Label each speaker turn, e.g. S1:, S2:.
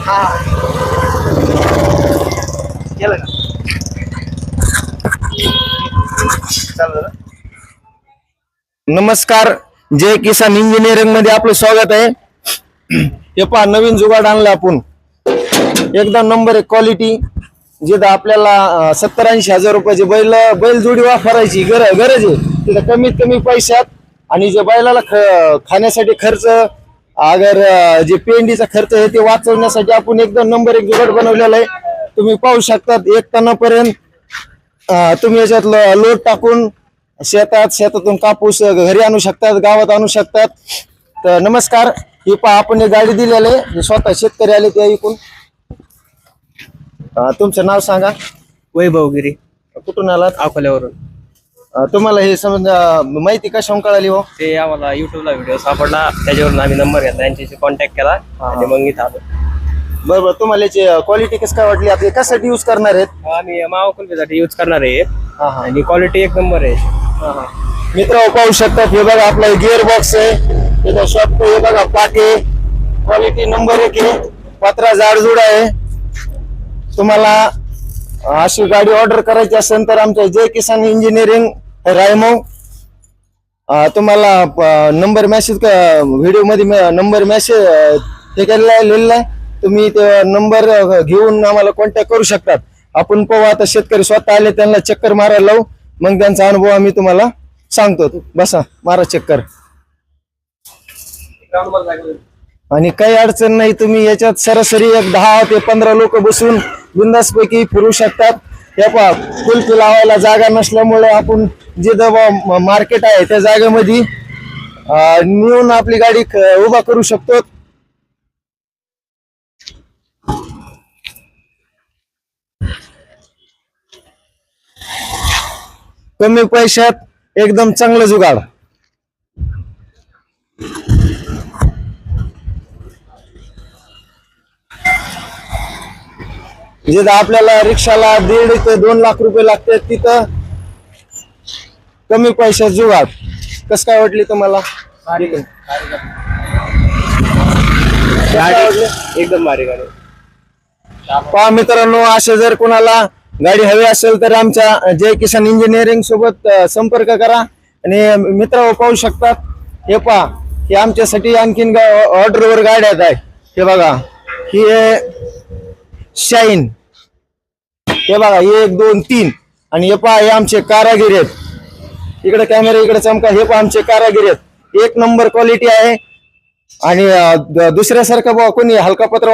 S1: हा केलं का चालेल. नमस्कार, जय किसान इंजिनिअरिंग मध्ये आपलं स्वागत आहे. हे पहा, नवीन जुगाड आणला आपण, एकदम नंबर एक क्वालिटी. जिथं आपल्याला 70-80 रुपयाची बैल जोडी वापरायची गरज आहे, तिथं कमीत कमी पैशात आणि जे बैलाला खाण्यासाठी खर्च, अगर जे पेंडीचा खर्च आहे ते वाचवण्यासाठी आपण एकदम नंबर एक जुगाड बनवलेला आहे. तुम्ही पाहू शकतात, 1 टनापर्यंत तुम्ही याच्यात लोड टाकून शेतातून कापूस घरी आणू शकतात, गावात आणू शकतात. तर नमस्कार, ही पहा आपण एक गाडी दिलेली आहे, जे स्वतः शेतकरी आले ते ऐकून. तुमचं नाव सांगा.
S2: वैभव गिरी,
S1: कुठून आलात?
S2: अकोल्यावरून.
S1: तुम्हाला हे समजा माहिती कशाहून कळाली हो?
S2: ते आम्हाला युट्यूबला व्हिडिओ सापडला, त्याच्यावरून आम्ही नंबर घेतला, यांच्याशी कॉन्टॅक्ट केला आणि मग इथं आलो.
S1: बरोबर. तुम्हाला याची क्वालिटी कसं काय वाटली? आपली कशासाठी यूज करणार आहेत?
S2: आम्ही मावा कुल्फीसाठी यूज करणार आहे आणि क्वालिटी एक नंबर आहे.
S1: मित्र पाहू शकतात, हे बघा आपला गिअर बॉक्स आहे, शॉप हे बघा, पाटे क्वालिटी नंबर 1 आहे, पत्रा जाडजूड आहे. तुम्हाला अशी गाडी ऑर्डर करायची असेल तर आमच्या जय किसान इंजिनिअरिंग रायमो तुम्हाला नंबर मेसेज व्हिडिओ मध्ये नंबर मेसेज हे केलेला आहे. तुम्ही ते नंबर घेऊन आम्हाला कॉन्टॅक्ट करू शकतात. आपण पाहू आता शेतकरी स्वतः आले, त्यांना चक्कर मारायला लावू, मग त्यांचा अनुभव आम्ही तुम्हाला सांगतो. बसा, मारा चक्कर. आणि काही अडचण नाही, तुम्ही याच्यात सरासरी 10 ते 15 लोक बसून बिंदासपैकी फिरू शकतात. हे पहा, कुल्फी लावायला जागा नसल्यामुळे आपण जिथं मार्केट आहे त्या जागेमध्ये नेऊन आपली गाडी उभा करू शकतो. कमी पैशात एकदम चांगलं जुगाड. जिथं आपल्याला रिक्षाला 1.5 ते 2 लाख रुपये लागतात, तिथं कमी पैशात जुगाड. कस काय वाटली तुम्हाला?
S2: एकदम भारी गाडी.
S1: पहा मित्रांनो, असे जर कोणाला गाडी हवी असेल तर आमच्या जय किसान इंजिनिअरिंग सोबत संपर्क करा. आणि मित्र पाहू शकतात, हे पहा, हे आमच्यासाठी आणखीन ऑर्डरवर गाड्या आहेत. हे बघा, ही शाईन, हे बघा 1 2 3. आणि हे पहा, हे आमचे कारागीर आहेत. इकडे कॅमेरा इकडे चमका. हे पहा, आमचे कारागीर आहेत, 1 नंबर क्वालिटी आहे. आणि दुसऱ्यासारखं कोणी हलका पत्र